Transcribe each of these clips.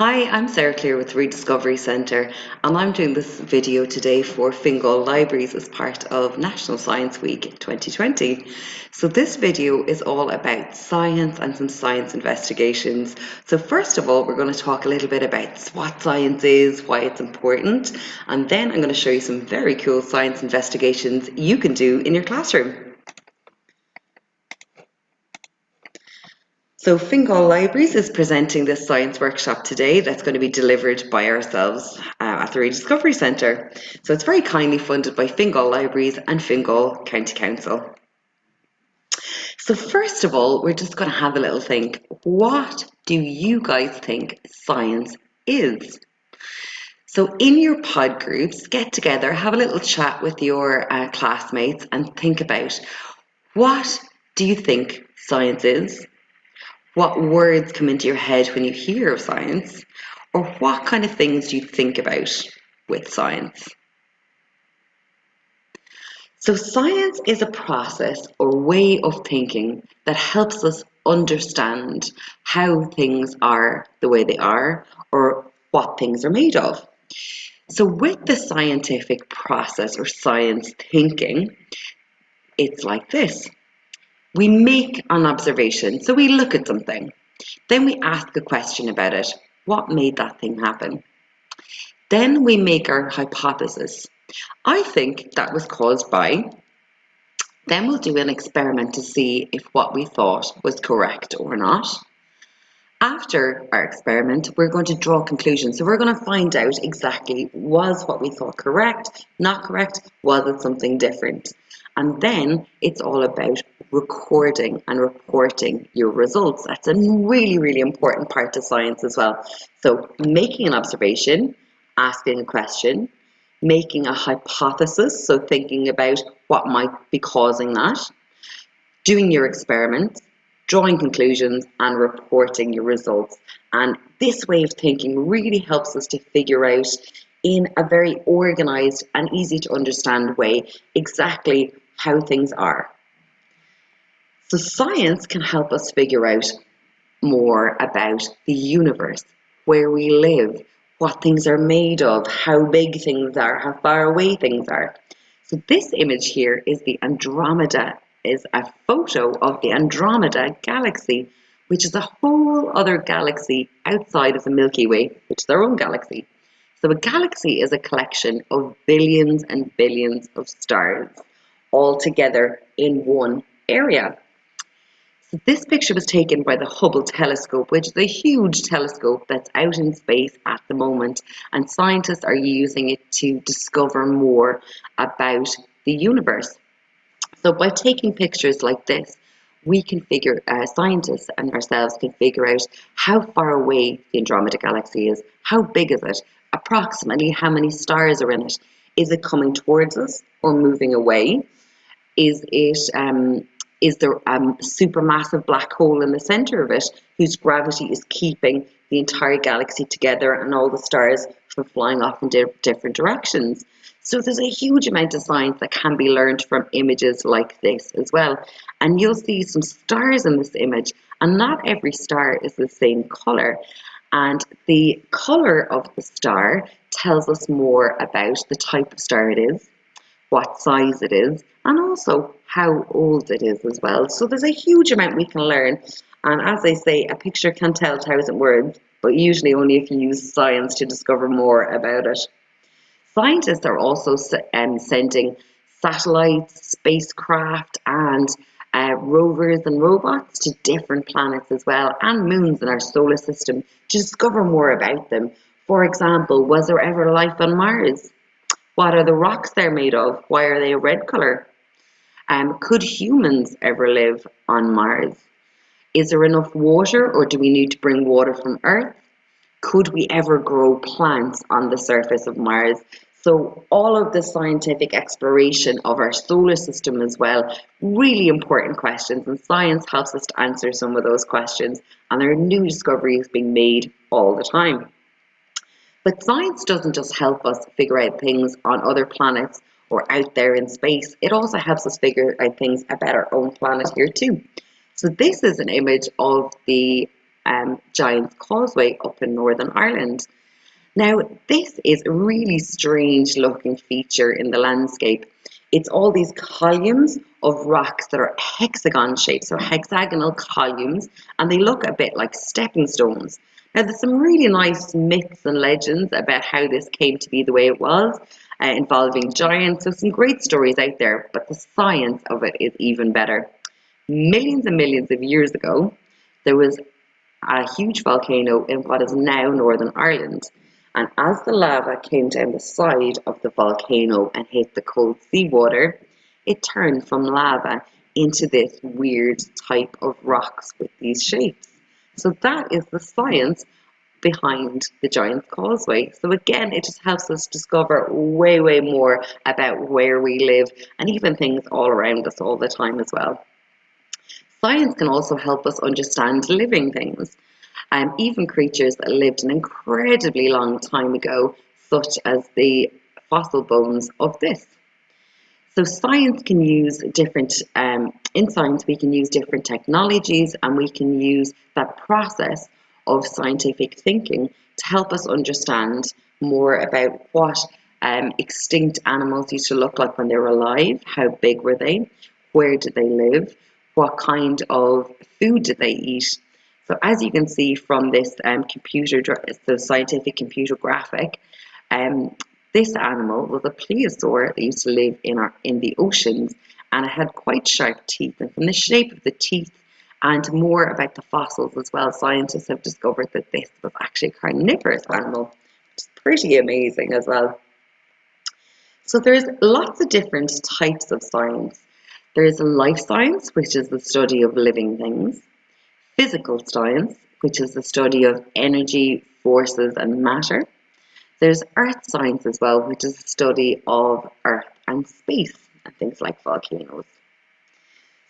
Hi, I'm Sarah Clear with Rediscovery Centre, and I'm doing this video today for Fingal Libraries as part of National Science Week 2020. So this video is all about science and some science investigations. So first of all, we're going to talk a little bit about what science is, why it's important, and then I'm going to show you some very cool science investigations you can do in your classroom. So Fingal Libraries is presenting this science workshop today that's going to be delivered by ourselves at the Rediscovery Centre. So it's very kindly funded by Fingal Libraries and Fingal County Council. So first of all, we're just going to have a little think. What do you guys think science is? So in your pod groups, get together, have a little chat with your classmates and think about what do you think science is? What words come into your head when you hear of science? Or what kind of things do you think about with science? So science is a process or way of thinking that helps us understand how things are the way they are or what things are made of. So with the scientific process or science thinking, it's like this. We make an observation, so we look at something. Then we ask a question about it. What made that thing happen? Then we make our hypothesis. I think that was caused by. Then we'll do an experiment to see if what we thought was correct or not. After our experiment, we're going to draw conclusions. So we're going to find out exactly, was what we thought correct, not correct, was it something different? And then it's all about recording and reporting your results. That's a really, really important part of science as well. So making an observation, asking a question, making a hypothesis, so thinking about what might be causing that, doing your experiments, drawing conclusions and reporting your results. And this way of thinking really helps us to figure out in a very organized and easy to understand way exactly how things are. So science can help us figure out more about the universe, where we live, what things are made of, how big things are, how far away things are. So this image here is the Andromeda, is a photo of the Andromeda Galaxy, which is a whole other galaxy outside of the Milky Way, which is our own galaxy. So a galaxy is a collection of billions and billions of stars all together in one area. So this picture was taken by the Hubble telescope, which is a huge telescope that's out in space at the moment, and scientists are using it to discover more about the universe. So by taking pictures like this, we can scientists and ourselves can figure out how far away the Andromeda Galaxy is, how big is it, approximately how many stars are in it, is it coming towards us or moving away, is there a supermassive black hole in the center of it whose gravity is keeping the entire galaxy together and all the stars from flying off in different directions? So there's a huge amount of science that can be learned from images like this as well. And you'll see some stars in this image, and not every star is the same color. And the color of the star tells us more about the type of star it is, what size it is, and also how old it is as well. So there's a huge amount we can learn. And as they say, a picture can tell 1,000 words, but usually only if you use science to discover more about it. Scientists are also sending satellites, spacecraft, and rovers and robots to different planets as well, and moons in our solar system to discover more about them. For example, was there ever life on Mars? What are the rocks they're made of? Why are they a red colour? Could humans ever live on Mars? Is there enough water, or do we need to bring water from Earth? Could we ever grow plants on the surface of Mars? So all of the scientific exploration of our solar system as well, really important questions, and science helps us to answer some of those questions, and there are new discoveries being made all the time. But science doesn't just help us figure out things on other planets or out there in space, it also helps us figure out things about our own planet here too. So this is an image of the Giant's Causeway up in Northern Ireland. Now, this is a really strange looking feature in the landscape. It's all these columns of rocks that are hexagon shaped, so hexagonal columns, and they look a bit like stepping stones. Now, there's some really nice myths and legends about how this came to be the way it was, involving giants. So, some great stories out there, but the science of it is even better. Millions and millions of years ago, there was a huge volcano in what is now Northern Ireland. And as the lava came down the side of the volcano and hit the cold seawater, it turned from lava into this weird type of rocks with these shapes. So that is the science behind the Giant's Causeway. So again, it just helps us discover way, way more about where we live and even things all around us all the time as well. Science can also help us understand living things, even creatures that lived an incredibly long time ago, such as the fossil bones of this. So science can use in science we can use different technologies, and we can use that process of scientific thinking to help us understand more about what extinct animals used to look like when they were alive, how big were they, where did they live, what kind of food did they eat. So as you can see from this scientific computer graphic, this animal was a plesiosaur that used to live in the oceans, and it had quite sharp teeth. And from the shape of the teeth and more about the fossils as well, scientists have discovered that this was actually a carnivorous animal, which is pretty amazing as well. So there's lots of different types of science. There is life science, which is the study of living things. Physical science, which is the study of energy, forces, and matter. There's earth science as well, which is the study of earth and space and things like volcanoes.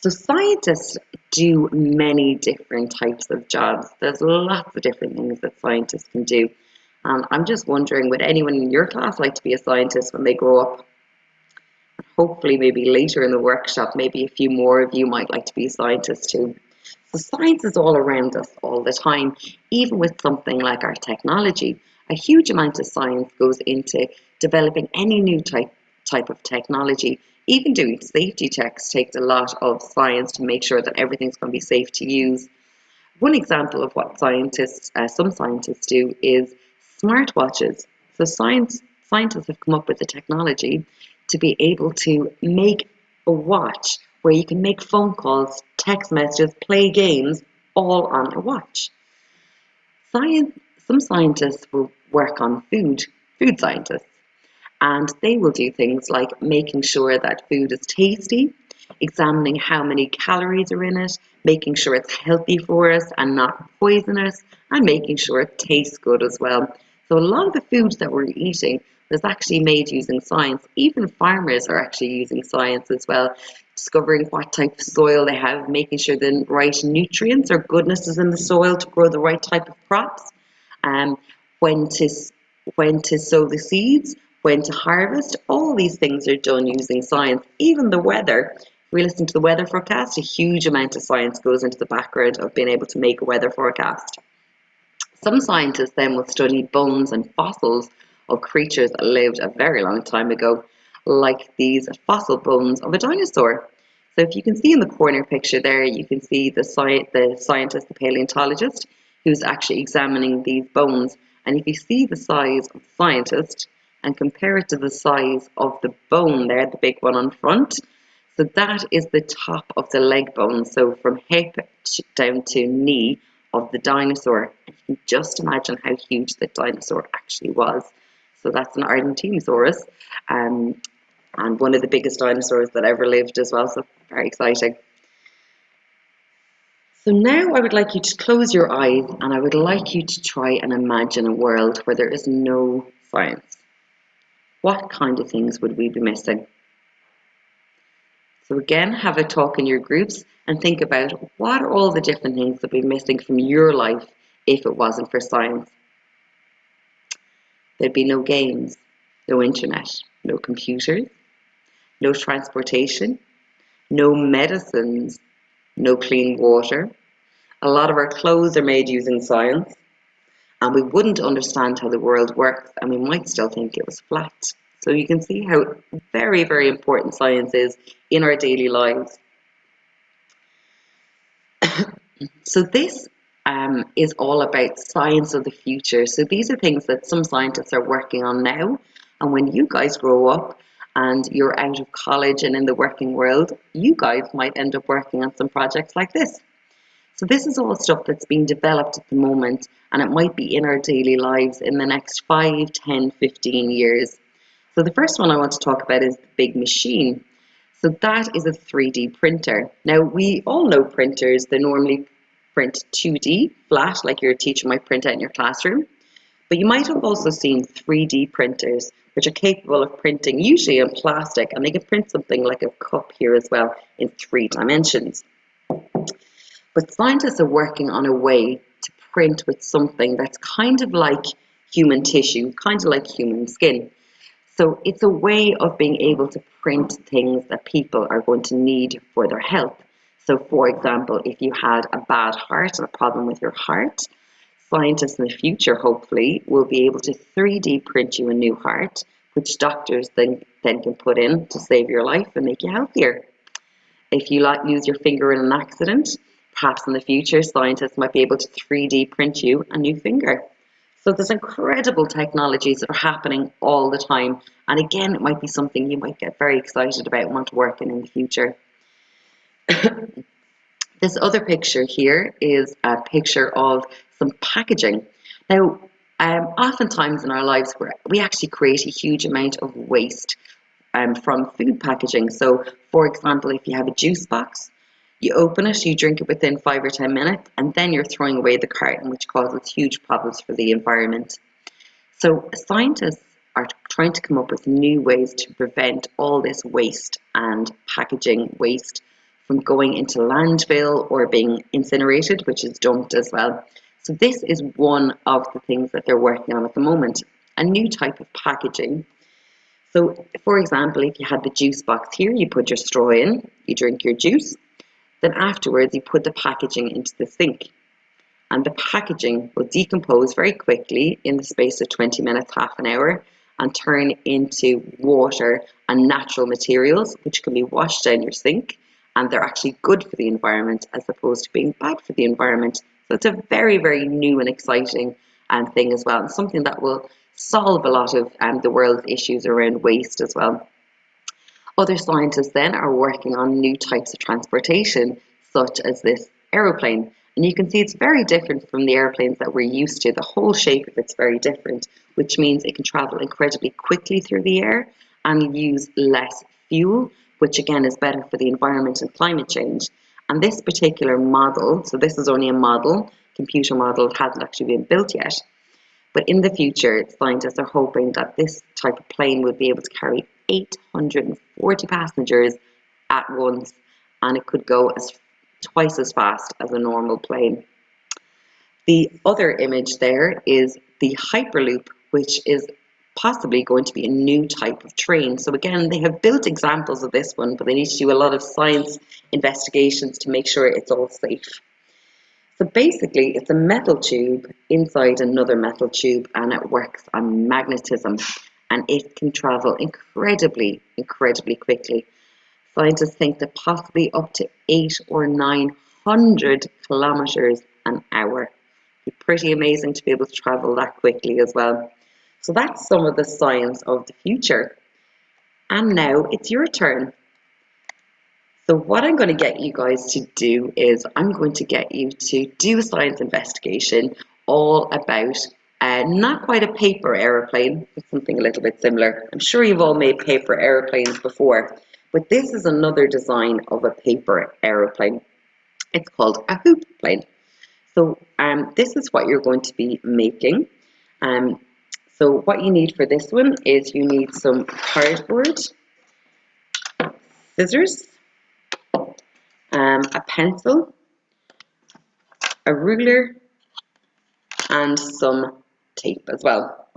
So scientists do many different types of jobs. There's lots of different things that scientists can do. And I'm just wondering, would anyone in your class like to be a scientist when they grow up? Hopefully maybe later in the workshop, maybe a few more of you might like to be scientists too. So science is all around us all the time, even with something like our technology. A huge amount of science goes into developing any new type of technology. Even doing safety checks takes a lot of science to make sure that everything's going to be safe to use. One example of what some scientists do is smartwatches. So scientists have come up with the technology to be able to make a watch where you can make phone calls, text messages, play games, all on a watch. Some scientists will work on food scientists, and they will do things like making sure that food is tasty, examining how many calories are in it, making sure it's healthy for us and not poisonous, and making sure it tastes good as well. So a lot of the foods that we're eating is actually made using science. Even farmers are actually using science as well, discovering what type of soil they have, making sure the right nutrients or goodness is in the soil to grow the right type of crops, when to sow the seeds, when to harvest. All these things are done using science. Even the weather. If we listen to the weather forecast, a huge amount of science goes into the background of being able to make a weather forecast. Some scientists then will study bones and fossils of creatures that lived a very long time ago, like these fossil bones of a dinosaur. So if you can see in the corner picture there, you can see the scientist, the paleontologist, who's actually examining these bones. And if you see the size of the scientist and compare it to the size of the bone there, the big one on front, so that is the top of the leg bone, so from hip down to knee of the dinosaur. And you can just imagine how huge the dinosaur actually was. So that's an Argentinosaurus, and one of the biggest dinosaurs that ever lived as well, so very exciting. So now I would like you to close your eyes, and I would like you to try and imagine a world where there is no science. What kind of things would we be missing? So again, have a talk in your groups and think about what are all the different things that would be missing from your life if it wasn't for science. There'd be no games, no internet, no computers, no transportation, no medicines, no clean water, A lot of our clothes are made using science, and we wouldn't understand how the world works, and we might still think it was flat. So you can see how very, very important science is in our daily lives. So this is all about science of the future. So these are things that some scientists are working on now. And when you guys grow up and you're out of college and in the working world, you guys might end up working on some projects like this. So this is all stuff that's being developed at the moment, and it might be in our daily lives in the next 5, 10, 15 years. So the first one I want to talk about is the big machine. So that is a 3D printer. Now, we all know printers, they normally print 2D, flat, like your teacher might print out in your classroom. But you might have also seen 3D printers, which are capable of printing, usually in plastic, and they can print something like a cup here as well in 3 dimensions. But scientists are working on a way to print with something that's kind of like human tissue, kind of like human skin. So it's a way of being able to print things that people are going to need for their health. So for example, if you had a bad heart and a problem with your heart, scientists in the future hopefully will be able to 3D print you a new heart, which doctors then can put in to save your life and make you healthier. If you lose your finger in an accident, perhaps in the future scientists might be able to 3D print you a new finger. So there's incredible technologies that are happening all the time. And again, it might be something you might get very excited about and want to work in the future. This other picture here is a picture of some packaging. Now, oftentimes in our lives, we actually create a huge amount of waste from food packaging. So, for example, if you have a juice box, you open it, you drink it within 5 or 10 minutes, and then you're throwing away the carton, which causes huge problems for the environment. So scientists are trying to come up with new ways to prevent all this waste and packaging waste from going into landfill or being incinerated, which is dumped as well. So this is one of the things that they're working on at the moment, a new type of packaging. So for example, if you had the juice box here, you put your straw in, you drink your juice, then afterwards you put the packaging into the sink. And the packaging will decompose very quickly in the space of 20 minutes, half an hour, and turn into water and natural materials, which can be washed down your sink, and they're actually good for the environment as opposed to being bad for the environment. So it's a very, very new and exciting thing as well, and something that will solve a lot of the world's issues around waste as well. Other scientists then are working on new types of transportation, such as this aeroplane. And you can see it's very different from the airplanes that we're used to. The whole shape of it's very different, which means it can travel incredibly quickly through the air and use less fuel, which again is better for the environment and climate change. And this particular model, so this is only a model, computer model, it hasn't actually been built yet. But in the future, scientists are hoping that this type of plane would be able to carry 840 passengers at once, and it could go twice as fast as a normal plane. The other image there is the Hyperloop, which is possibly going to be a new type of train. So again, they have built examples of this one, but they need to do a lot of science investigations to make sure it's all safe. So basically, it's a metal tube inside another metal tube, and it works on magnetism, and it can travel incredibly, incredibly quickly. Scientists think that possibly up to 800 or 900 kilometers an hour. It's pretty amazing to be able to travel that quickly as well. So that's some of the science of the future. And now it's your turn. So what I'm going to get you guys to do is I'm going to get you to do a science investigation all about not quite a paper aeroplane, but something a little bit similar. I'm sure you've all made paper aeroplanes before, but this is another design of a paper aeroplane. It's called a hoop plane. So this is what you're going to be making. So what you need for this one is you need some cardboard, scissors, a pencil, a ruler, and some tape as well.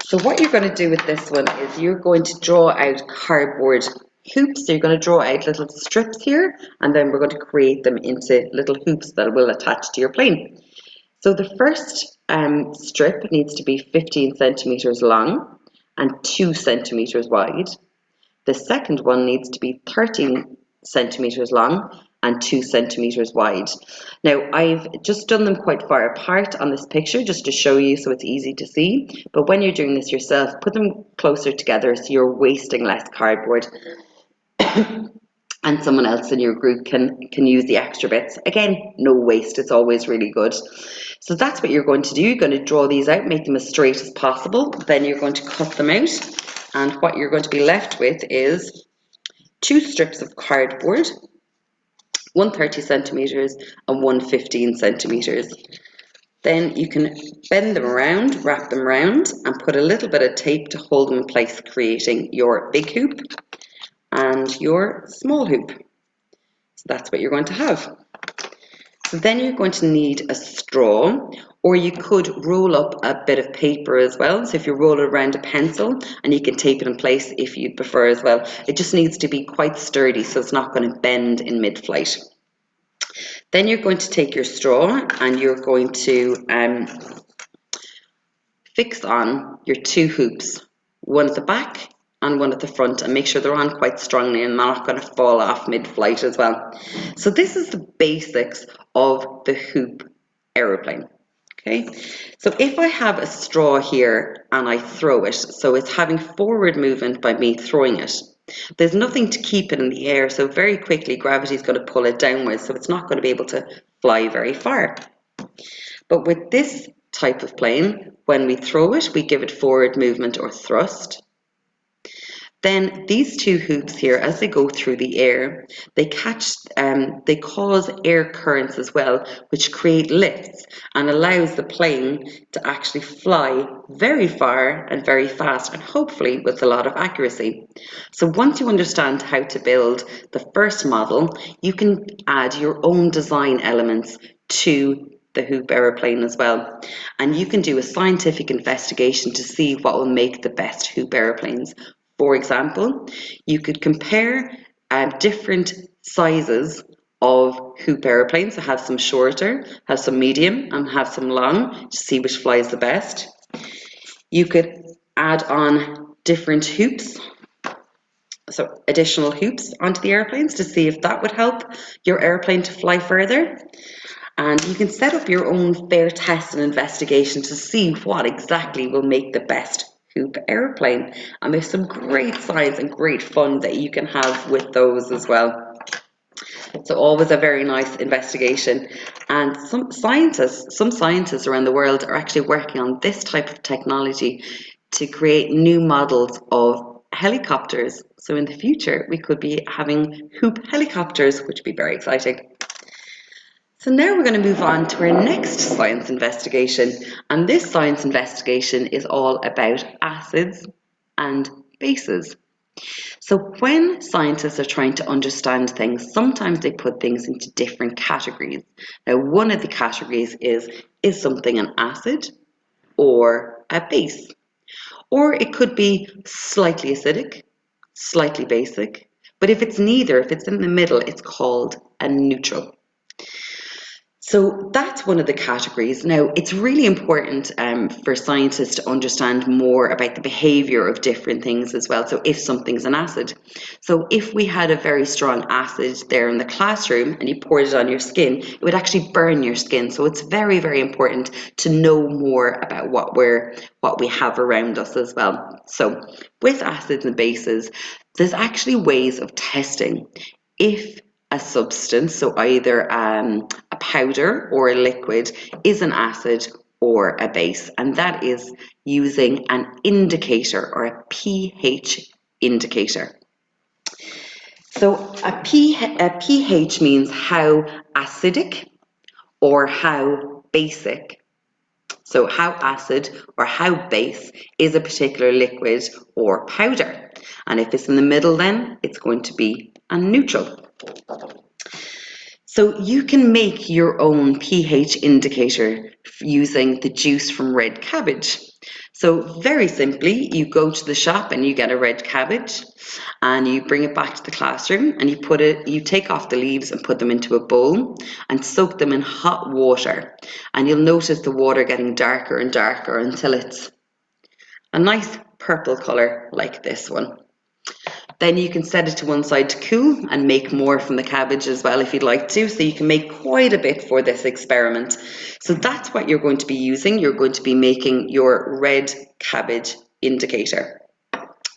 So what you're going to do with this one is you're going to draw out cardboard hoops. So you're going to draw out little strips here, and then we're going to create them into little hoops that will attach to your plane. So the first strip needs to be 15 centimeters long and 2 centimeters wide. The second one needs to be 13 centimeters long and 2 centimeters wide. Now, I've just done them quite far apart on this picture just to show you so it's easy to see. But when you're doing this yourself, put them closer together so you're wasting less cardboard. And someone else in your group can use the extra bits. Again, no waste, it's always really good. So that's what you're going to do. You're going to draw these out, make them as straight as possible. Then you're going to cut them out. And what you're going to be left with is 2 strips of cardboard, one 30 centimeters and one 15 centimeters. Then you can bend them around, wrap them around, and put a little bit of tape to hold them in place, creating your big hoop and your small hoop. So that's what you're going to have. So then you're going to need a straw, or you could roll up a bit of paper as well. So if you roll it around a pencil, and you can tape it in place if you'd prefer as well. It just needs to be quite sturdy so it's not going to bend in mid-flight. Then you're going to take your straw and you're going to fix on your 2 hoops, one at the back and one at the front, and make sure they're on quite strongly and not going to fall off mid-flight as well. So this is the basics of the hoop aeroplane. Okay, so if I have a straw here and I throw it, so it's having forward movement by me throwing it, there's nothing to keep it in the air, so very quickly gravity is going to pull it downwards, so it's not going to be able to fly very far. But with this type of plane, when we throw it, we give it forward movement or thrust. Then these 2 hoops here, as they go through the air, they cause air currents as well, which create lifts and allows the plane to actually fly very far and very fast, and hopefully with a lot of accuracy. So once you understand how to build the first model, you can add your own design elements to the hoop aeroplane as well. And you can do a scientific investigation to see what will make the best hoop aeroplanes. For example, you could compare different sizes of hoop aeroplanes. So have some shorter, have some medium, and have some long to see which flies the best. You could add on different hoops, so additional hoops onto the airplanes to see if that would help your airplane to fly further. And you can set up your own fair test and investigation to see what exactly will make the best hoop airplane. And there's some great science and great fun that you can have with those as well. So always a very nice investigation. And some scientists around the world are actually working on this type of technology to create new models of helicopters. So in the future, we could be having hoop helicopters, which would be very exciting. So now we're going to move on to our next science investigation, and this science investigation is all about acids and bases. So when scientists are trying to understand things, sometimes they put things into different categories. Now, one of the categories is something an acid or a base? Or it could be slightly acidic, slightly basic, but if it's neither, if it's in the middle, it's called a neutral. So that's one of the categories. Now, it's really important for scientists to understand more about the behaviour of different things as well. So if something's an acid. So if we had a very strong acid there in the classroom and you poured it on your skin, it would actually burn your skin. So it's very, very important to know more about what we have around us as well. So with acids and bases, there's actually ways of testing if a substance, so either a powder or a liquid, is an acid or a base, and that is using an indicator or a pH indicator. So a pH means how acidic or how basic. So how acid or how base is a particular liquid or powder. And if it's in the middle, then it's going to be a neutral. So you can make your own pH indicator using the juice from red cabbage. So very simply, you go to the shop and you get a red cabbage and you bring it back to the classroom and you take off the leaves and put them into a bowl and soak them in hot water. And you'll notice the water getting darker and darker until it's a nice purple colour like this one. Then you can set it to one side to cool and make more from the cabbage as well if you'd like to. So you can make quite a bit for this experiment. So that's what you're going to be using. You're going to be making your red cabbage indicator.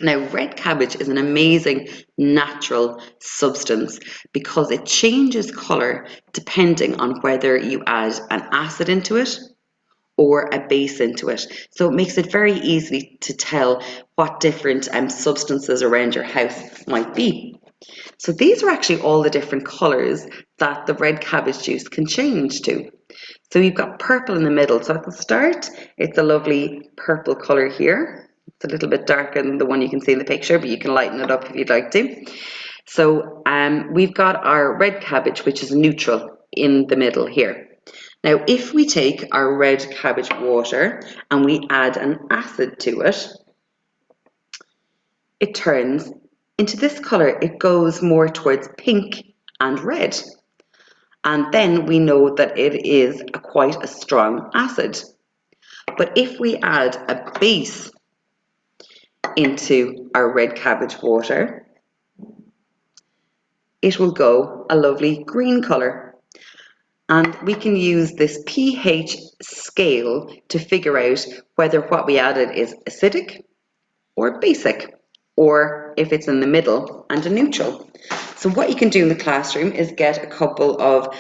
Now, red cabbage is an amazing natural substance because it changes colour depending on whether you add an acid into it or a base into it. So it makes it very easy to tell what different substances around your house might be. So these are actually all the different colours that the red cabbage juice can change to. So you've got purple in the middle. So at the start, it's a lovely purple colour here. It's a little bit darker than the one you can see in the picture, but you can lighten it up if you'd like to. So we've got our red cabbage, which is neutral in the middle here. Now, if we take our red cabbage water and we add an acid to it, it turns into this colour. It goes more towards pink and red. And then we know that it is quite a strong acid. But if we add a base into our red cabbage water, it will go a lovely green colour. And we can use this pH scale to figure out whether what we added is acidic or basic, or if it's in the middle and a neutral. So what you can do in the classroom is get a couple of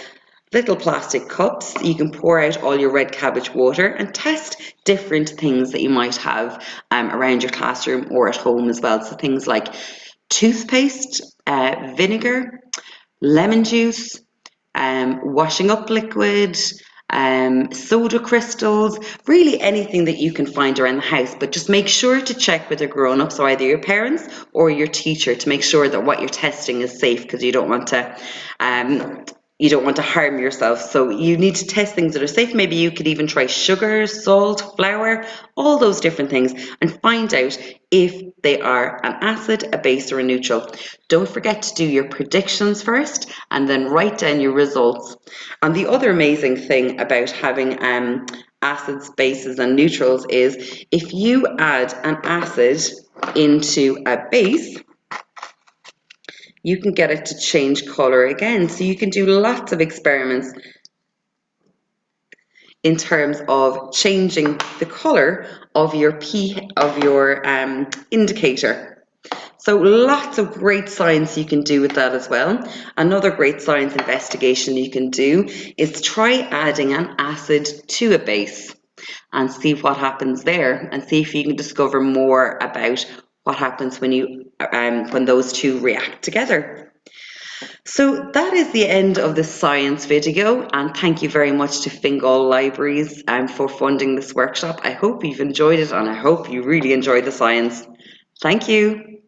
little plastic cups. You can pour out all your red cabbage water and test different things that you might have around your classroom or at home as well. So things like toothpaste, vinegar, lemon juice, washing up liquid, soda crystals, really anything that you can find around the house. But just make sure to check with a grown-up, so either your parents or your teacher, to make sure that what you're testing is safe, because you don't want to harm yourself. So you need to test things that are safe. Maybe you could even try sugar, salt, flour, all those different things, and find out if they are an acid, a base, or a neutral. Don't forget to do your predictions first and then write down your results. And the other amazing thing about having acids, bases, and neutrals is if you add an acid into a base, you can get it to change colour again. So you can do lots of experiments in terms of changing the colour of your indicator. So lots of great science you can do with that as well. Another great science investigation you can do is try adding an acid to a base and see what happens there, and see if you can discover more about what happens when those two react together. So that is the end of the science video, and thank you very much to Fingal Libraries for funding this workshop. I hope you've enjoyed it, and I hope you really enjoyed the science. Thank you.